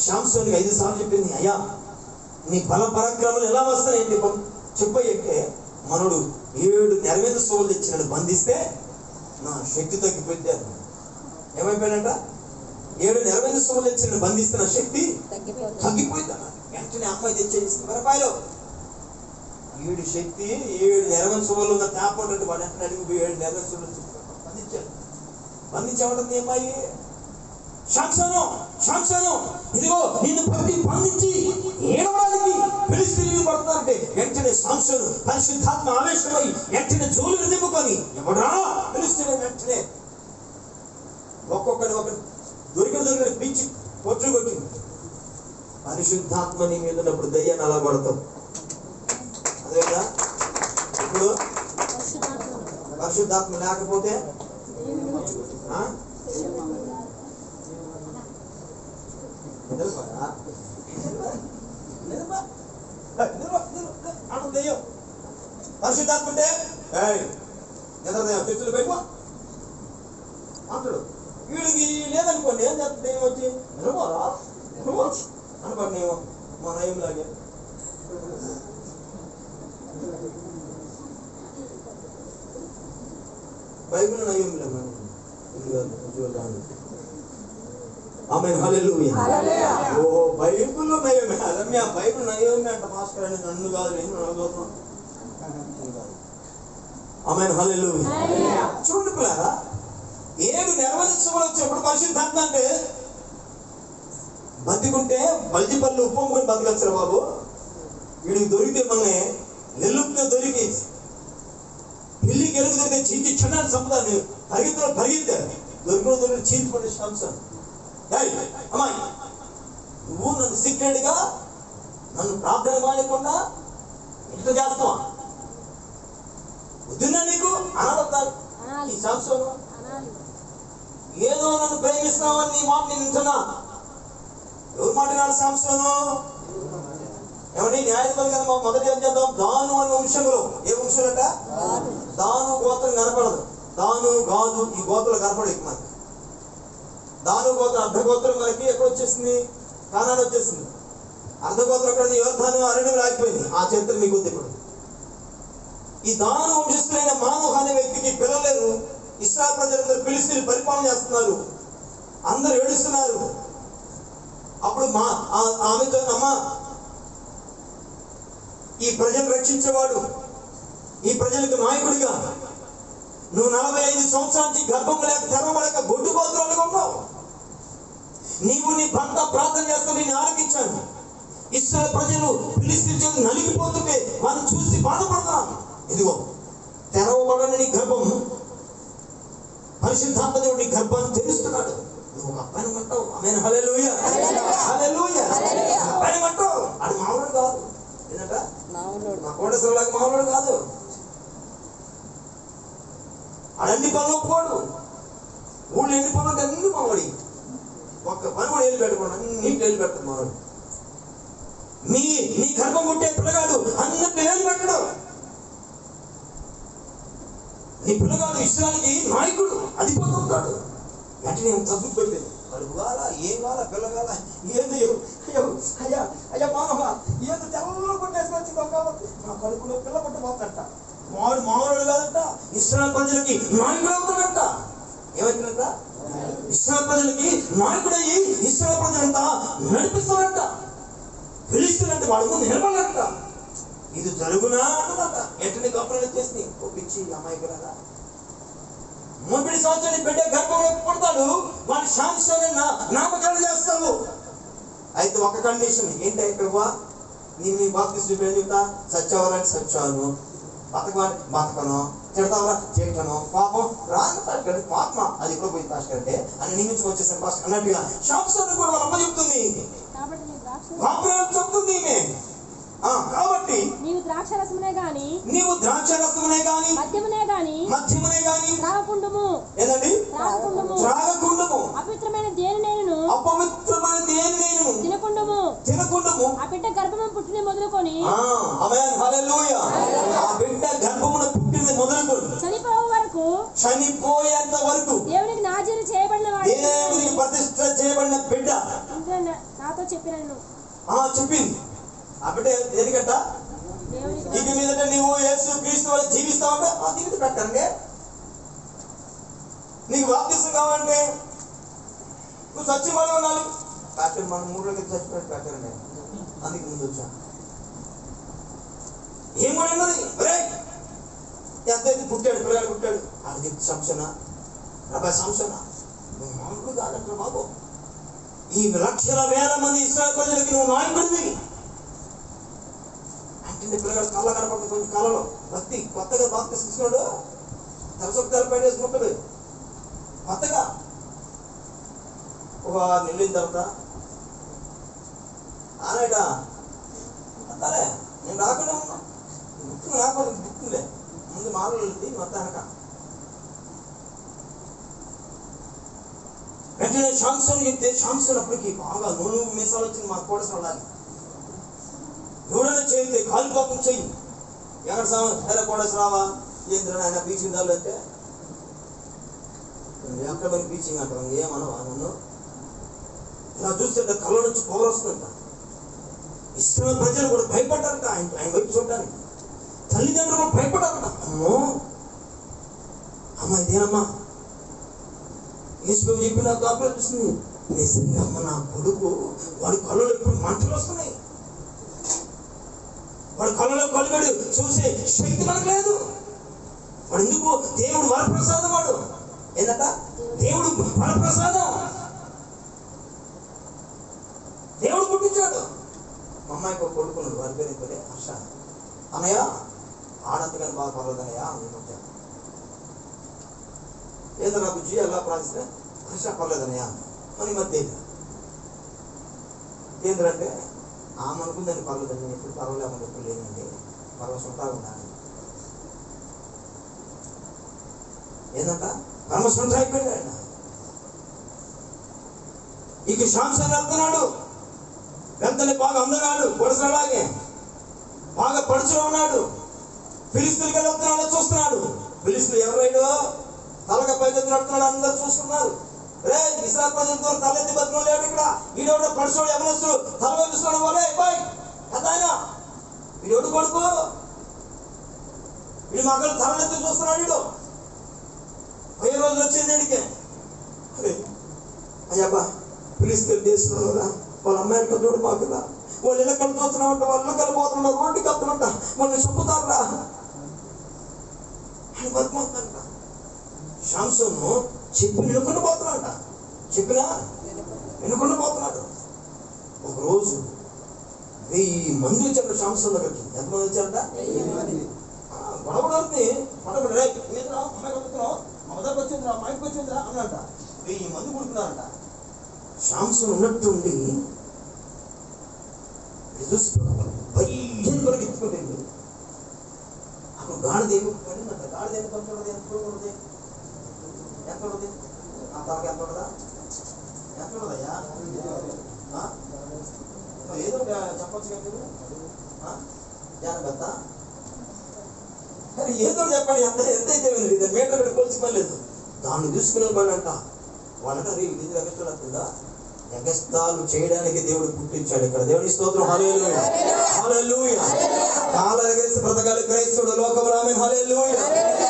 శాంసోనికి 5 సార్లు చెప్పింది, అయ్యా నీ బల పరాక్రమాలు ఎలా వస్తాయండి చెప్పయ్యంటే, మనోడు 7 నెరవేరు సోలు తెచ్చినాడు. బంధిస్తే నా శక్తి తగ్గిపోయింది. ఏమైపోయాడంట? 7 నెరవేరు సోలు తెచ్చినాడు. బంధిస్తే నా శక్తి తగ్గిపోయింది. వెంటనే అమ్మాయి తెచ్చేసి రూపాయలు 7 శక్తి 7 నెరవేరు సోలు ఉన్న ట్యాప్ ఉంటుంది. వాడు వెంటనే అడిగి 7 నెరవేరు సోలు బంధించాడు. బంధించామంటుంది అమ్మాయి. శాంసను ఇదిగో నిన్ను పట్టి బంధించి ఏడవడానికి ఫిలిష్తీయులు పడుతున్నారంటే వెంటనే శాంసను పరిశుద్ధాత్మ ఆవేశమై వెంటనే జోలును దింపుకొని ఎవడా ఫిలిష్తీయులు వెంటనే ఒక్కొక్కరి దొరికిన పీచి కొట్టింది. పరిశుద్ధాత్మ నీ మీద ఉన్నప్పుడు దయ్యాన్ని అలా పడతాం. అదేగా ఇప్పుడు పరిశుద్ధాత్మ లేకపోతే పరిశుద్ధాత్మ అంటే తెచ్చులు పెట్టుకో అంటాడు. వీడికి లేదనుకోండి ఏం చేస్తుంది? ఏం వచ్చి నిలబోరా అనబడి నేను మా నయం లాగే బైబిల్ నయం లేదు. ఆమేన్ హల్లెలూయా. ఓ బైబిల్ నయమే. అదమ్మ బైబిల్ నయమే అంట మాస్టర్ అని నన్ను కాదు, నేను చదువుతున్నాను. ఆమేన్ హల్లెలూయా. చూడండి పిల్లరా, 7 నెరవేర్చుకోవడం వచ్చినప్పుడు పరిశుద్ధాత్మ అంటే బతికుంటే బల్జిపల్లి ఉప్పొంగుని బతకచ్చురా బాబు. వీడికి దొరికితే మనల్ని నెల్లుప్పితే దొరికి పిల్లికి ఎలుగు దొరికితే చీచి క్షణాన్ని చంపుతాను. పరిగెత్తారు దొరికి చీల్చుకోండి శాంసన్. అమ్మాయి నువ్వు నన్ను సీక్రెట్గా నన్ను ప్రార్థన మానకుండా ఇట్లా చేస్తావా? వద్దున్నా నీకు అనాలి. ఈ సంవత్సరం ఏదో నన్ను ప్రేమిస్తున్నావని నీ మాట నేను వింటున్నా. ఎవరు మాట వినాలి? సంవత్సరం ఏమంటే న్యాయాధిపతి కదా. మొదటి ఏం చేద్దాం? దాను అనే వంశంలో. ఏ వంశం అంట? దాను గోత్రం కనపడదు. దాను గాదు ఈ గోత్రాలు కనపడదు మనకి. దాను గోత్రం అర్ధగోత్రం మనకి ఎక్కడ వచ్చేసింది? కానాడు వచ్చేసింది. అర్ధగోత్రం అక్కడ యోర్దాను అరణ్యం ఆగిపోయింది. ఆ చరిత్ర మీకు ఉంది. ఇప్పుడు ఈ దాను వంశస్థులైన మానోహ అనే వ్యక్తికి పిల్లలు లేరు. ఇశ్రాయేలు ప్రజలందరూ ఫిలిష్తీయులు పరిపాలన చేస్తున్నారు. అందరూ ఏడుస్తున్నారు. అప్పుడు ఆమెతో, అమ్మ, ఈ ప్రజలు రక్షించేవాడు, ఈ ప్రజలకు నాయకుడిగా నువ్వు 45 సంవత్సరాల నుంచి గర్భం లేక తెరవలేక గొడ్డు గోత్రాలుగా ఉన్నావు. నీవు నీ భర్త ప్రార్థన చేస్తూ నేను ఆలకించాను. ఇశ్రాయేలు ప్రజలు ఫిలిష్తీయులు నలిగిపోతుంటే వాళ్ళని చూసి బాధపడతాను. ఇదిగో తెరవబడని నీ గర్భం, పరిశుద్ధాత్మ దేవుడు నీ గర్భాన్ని తెరుస్తున్నాడు. నువ్వు ఒక అబ్బాయిని అంటావు. ఆమేన్, హల్లెలూయా, హల్లెలూయా. అబ్బాయిని అంటావు. అది మామూలు కాదు. ఏంటంట? మా కోటేశ్వరలాగా మామూలు కాదు. అన్ని పనులు ఒప్పుకోడు. ఊళ్ళో ఎన్ని పనులు ఉంటే అన్ని మావాడి. ఒక్క పని కూడా ఏళ్ళు పెట్టకూడదు. అన్నింటి ఏళ్ళు పెడతాడు మావాడు. నీ గర్భం పుట్టే పిల్లగాడు అన్నింటి ఏళ్ళు పెట్టడు. నీ పిల్లగాడు ఇస్రాయేలుకి నాయకుడు, అధిపతి. అంటే నేను తప్పు పెట్టేది. కడుపు కాల, ఏం కాల, పిల్లగాల, ఏంది అయ్యా అయ్యా మానవ ఏదో తెల్ల కొట్టేసుకొచ్చి కాబట్టి నా కడుపులో పిల్ల కొట్టబోతుంట. వాడు మామూలు కాదంట. ఇశ్రాయేలు ప్రజలకి నాయకుడు అవుతాడంట. ఏమవుతుందంట? ఇశ్రాయేలు ప్రజలకి నాయకుడయ్యి ఇశ్రాయేలు ప్రజలంతా నడిపిస్తాడంట. ఫిలిష్తీయులంటే వాడు ముందు నిలబడాలంట. ఇది జరుగునా అన్నదంట. ఎట్లని గొప్పలు చేసి ఒప్పించి అమ్మాయి కదా 30 సంవత్సరాలు బిడ్డ గర్భంలో పుడతాడు. వాడి శాంతిని నామకరణ చేస్తావు. అయితే ఒక కండిషన్ ఏంటి? ఇక్కడ నీ బాప్తిస్మం చెప్తా. సత్యవరాన్ని సత్యాను, బతకవాని బతకను, తిడతావరా తిట్టను, పాపం రాను పాపమా అది ఎప్పుడు పోయింది పాస్ట్ అంటే అని నియమించుకు వచ్చేసాను పాస్ట్ అన్నట్టుగా శాంతిని కూడా వాళ్ళ అమ్మ చెప్తుంది, చెప్తుంది. కాబట్టి నీవు ద్రాక్షరసమునే గాని మద్యమునే గాని త్రాగకుండుము. ఏదండి? త్రాగకుండుము. అపవిత్రమైన దేనినైనను తినకుండుము. ఆ బిడ్డ గర్భము పుట్టిన మొదలుకొని ఆమేన్, హల్లెలూయా. ఆ బిడ్డ గర్భమున పుట్టిన మొదలుకొని చనిపోయేంత వరకు దేవునికి నాజీరు చేయబడిన వాడు, దేవునికి ప్రతిష్ఠ చేయబడిన బిడ్డ నాతో చెప్పినాను. చెప్పింది. ఆ బిడ్డ దేనికంట? ఇక మీదట నీవు యేసు క్రీస్తు వల్ల జీవిస్తావంటే దీనికి పెట్టండి. నీకు బాప్తిసం కావాలంటే నువ్వు సత్యమని ఉండాలి. డాక్టర్ మనం 3 రోజులకి చచ్చిపోయి పెట్టండి. అందుకు ముందు వచ్చా ఏమన్నది? ఎంతైతే పుట్టాడు, పిల్లలు పుట్టాడు. అది సంశన 70 సంవత్సరం మామూలు కాదంట బాబు. ఈ లక్షల వేల మంది ఇశ్రాయేలు ప్రజలకి నువ్వు నాయకుడివి. అంటే పిల్లగాడు కళ్ళ కనపడుతుంది. కొంచెం కళలో భక్తి కొత్తగా బాప్తిసం తీసుకున్నాడు. తలసొక్క తలపై వేసుకుంటాడు. కొత్తగా ఒక 6 నెలలు అయిన తర్వాత ఆనేట అంతాలే నేను రాకుండా ఉన్నా. గుర్తు రాకుండా గుర్తుండే ముందు మామూలు వెళ్తుంది మొత్తం వెనక వెంటనే శాంసన్ చెప్తే శాంసన్ అప్పటికి బాగా నూనె మీసాలు వచ్చింది. మా కూడా చూడాలి ఎవడైనా చేయితే కాలిపోకుండా చెయ్యి. ఎక్కడ కోడేశ్వరావా ఏంద్ర ఆయన బీచింగ్ దాలు అంటే ఎక్కడ మరి బీచింగ్ అంటాం ఏమనవా నన్ను? ఇలా చూస్తుంటే కళ్ళ నుంచి పొగ వస్తుందంట. ఇశ్రాయేలు ప్రజలు కూడా భయపడ్డారంట. ఆయన వైపు చూడడానికి తల్లిదండ్రులు కూడా భయపడ్డారంట. అమ్మో అమ్మ ఇదేనమ్మా యేసు చెప్పి నాకు ఆపరేస్తుంది. నిజంగా అమ్మ నా కొడుకు వాడి కళ్ళలో ఎప్పుడు మంటలు వస్తున్నాయి. వాడు కళ్ళలో కలుగడు చూసే శక్తి మనకు లేదు. వాడు ఎందుకు? దేవుడు వరప్రసాదం. వాడు ఏంటంట? దేవుడు వరప్రసాదం. దేవుడు పుట్టించాడు. మా అమ్మాయికి ఒక కొడుకున్నాడు. వారి పేరు ఇప్పుడే హర్ష. అన్నయ్య ఆడంతగానే బాగా పర్లేదన్నయ్యా అనుకుంటా. ఏదో నాకు జీ ఎలా ప్రార్థిస్తే హర్ష పర్లేదన్నయ్యా అని మధ్య ఏంటంటే ఆమె అనుకుందని పర్లేదండి ఎప్పుడు పర్వాలేమని ఎప్పుడు లేనండి పరమసుంటా ఉన్నాడు. ఏంటంట పరమసుంట అయిపోయాడు ఆయన. ఇక శాంసన్ వెళ్తున్నాడు, వెంటనే బాగా అందగాడు, పొడుసలాగే బాగా పడుచులో ఉన్నాడు. ఫిలిస్తీన్కి వెళ్తున్నాడో చూస్తున్నాడు. ఫిలిస్తీన్లు ఎవరైనా తలగా పైకి నడుతున్నాడు, అందరూ చూస్తున్నారు. రే ఇస్రాయేల్ ప్రజలతో తలెత్తి బతుకులు లేడు ఇక్కడ. వీడెవడో పడుచోడు ఎవరొస్తూ తల వేపిస్తున్నాడు. వాళ్ళే బాయ్ ఆయన వీడెవడు కొడుకు, వీడు మగలు తలెత్తి చూస్తున్నాడు. వీడు 10 రోజులు వచ్చింది వీడికి. అయ్యబ్బా ఫిలిస్తీన్ దేశంలో వాళ్ళ అమ్మాయిలకి చూడు మాకురా, వాళ్ళు ఇలా కలిసి వస్తున్నామంట, వాళ్ళు కలిపోతున్నారు, రోడ్డుకి వస్తున్నట్ట, వాళ్ళని చంపుతారా అని బతుకుతారంట. శాంసను చెప్పి వినుకుండా పోతున్నాడంట, చెప్పినా వినుకుండా పోతున్నాడు. ఒకరోజు 1000 మంది వచ్చారు శాంసన్ దగ్గరికి. ఎంతమంది వచ్చారంట? 1000 గొడవడుతుంది. పడబడి అమ్మాయి కొడుతున్నావు, మా మదర్కి వచ్చిందిరా, మా ఇంటికి వచ్చిందిరా అన్నంట. 1000 మంది కొడుతున్నారంట. శాంసన్ ఉన్నట్టుండి చూసి భయం పరిగెత్తుకుంటుంది. అప్పుడు గాడిదేవి పడిందంట. గాడిదేవి కొంచెం ఎంత ఉంటుంది, ఎంత ఉంటుంది? ఆ తలకి ఎంత ఉంటుందా? ఎంత ఉంటుందయ్యా? ఏదో చెప్పచ్చు కదా మీరు, జానబత్త ఏదో చెప్పండి. ఎంతైతే ఇది మీటర్ కూడా కొలిసి పర్లేదు. దాన్ని తీసుకునే వాళ్ళంట. వాళ్ళంటారు ఇది ఎగస్ట్రాలుందా? ఎగస్ట్రాలు చేయడానికి దేవుడు పుట్టించాడు ఇక్కడ. దేవుని స్తోత్రం. హల్లెలూయా హల్లెలూయా. కాళ్ళ ఎగరేసి బ్రతకాలి క్రైస్తవుడు లోకంలో. ఆమేన్ హల్లెలూయా.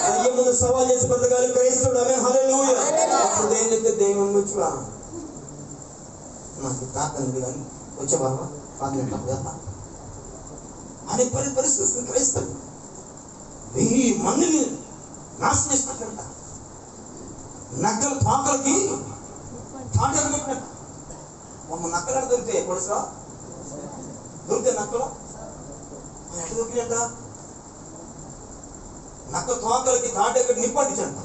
దయ్యం ముందు సవాల్ చేసి బ్రతకాలి క్రైస్తవుడు. ఆమేన్ హల్లెలూయా. అప్పుడు ఏం చెప్తే దైవం వచ్చురా నాకు తాకండి కానీ వచ్చే బాబా ప్రార్థన అనే పరిస్థితి క్రైస్తవుడు 1000 మందిని నాశనం చేసినట్ట. నక్కల తోకలకి తాటలు పెట్టినట్ట. నక్కలు దొరికితే పొడుసా దొరికితే నక్కలు ఎట్లా దొరికినట్ట? నక్క తోకలకి తాటెక్కడి నిప్పంటించంట.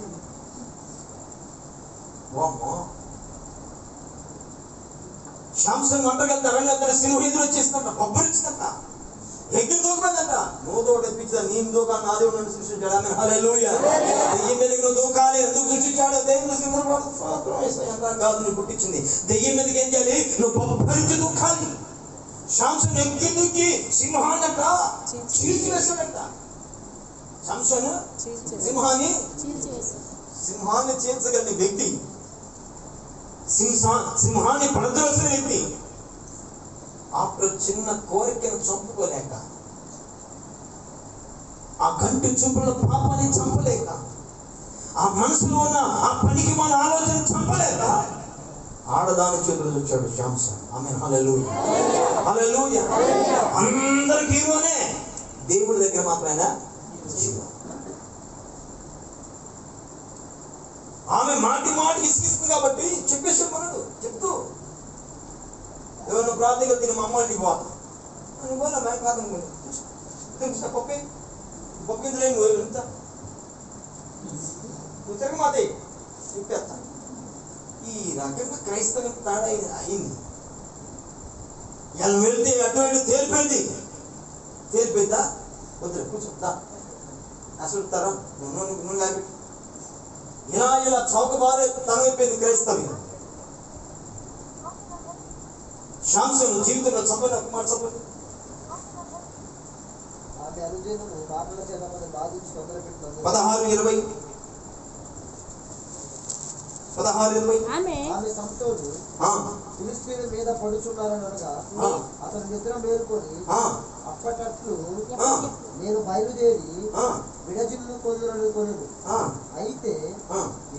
వామ్మో శాంసంగ్ వంటకెళ్తే అరణ్యక్కడ సింహం ఎదురు వచ్చేసిందంట, బొబ్బరిచ్చిందంట, ఎగ్గి దూకమందంట. నువ్వు తోట తెప్పించా, నేను దూకాను, నా దేవుడు నన్ను సృష్టించాడు. ఆమేన్ హల్లెలూయా. దెయ్యం మీదకి నువ్వు దూకాలి, ఎందుకు సృష్టించాడు? దేవుడు సింహం కాదు నువ్వు పుట్టించింది. దెయ్యం మీదకి ఏం చేయాలి? నువ్వు బొబ్బరించి దూకాలి. శాంసన్ ఎగ్గి దూకి సింహాన్నంట చీల్చివేశాడంట. శాంసన్ సింహాన్ని చీల్చగలిగిన వ్యక్తి, సింహాన్ని పడదవలసిన వ్యక్తి. అప్పుడు చిన్న కోరికను చంపుకోలేక, ఆ కంటి చూపుల పాపాన్ని చంపలేక, ఆ మనసులో ఉన్న ఆ పనికి మన ఆలోచన చంపలేక ఆడదాని చేతులు వచ్చాడు శాంసన్. ఆమేన్ హల్లెలూయా హల్లెలూయా. అందరికి హీరోనే, దేవుడి దగ్గర మాత్రమే జీవో. ఆమె మాటికి ఇసుకిస్తుంది కాబట్టి చెప్పేసాడు మనడు. చెప్తూ ఎవరిని ప్రార్థన తిని మా అమ్మ ఇంటికి పోతా అని పోయినా మేము ప్రార్థన పప్పి పప్పిందులే నువ్వు ఎంత నువ్వు తిరగమాతే చెప్పేస్తా. ఈ రకంగా క్రైస్తవం తాడ అయింది. ఇలా వెళ్తే అటు ఇటు తేలిపోయిందా వద్దు కూర్చోద్దా అసలు తరం నువ్వు లేకపోతే ఇలా చౌకబారే తనమైపోయింది క్రైస్తవ్యం. శాంసన్ జీవితంలో చంపని ఒక మాట చెప్పండి. ఆమె అనుజనులు మాటల చేత బాధించి తొందరపెట్టిన 16:20 ఆమె సంతోడు ఫిలిస్తీయుల మీద పడుచున్నారని అనగా అతను నిద్ర మేలుకొని అప్పటట్లు నేను బయలుదేరి విడజిల్లు కొనుకొనెను. అయితే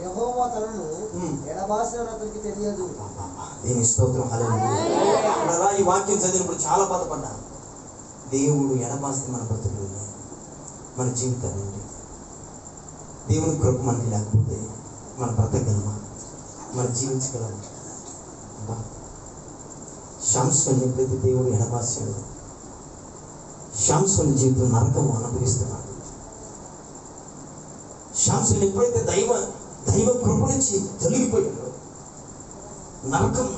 యెహోవా తనను ఎడబాసిన అతనికి తెలియదు. దీని స్తోత్రం హల్లెలూయా. ఈ వాక్యం చదివినప్పుడు చాలా బాధపడ్డా. దేవుడు ఎడబాస్తే మన బ్రతుకులు, మన జీవితాలండి. దేవుని కృప మనకి లేకపోతే మన బ్రతకగలమా, మన జీవించగలమా? శాంసన్ ఎప్పుడైతే దేవుడు ఎడబాసాడు, శాంసన్ జీవితం నరకం అనుభవిస్తున్నాడు. శాంసన్ ఎప్పుడైతే దైవ కృప నుంచి తొలగిపోయాడు, నరకం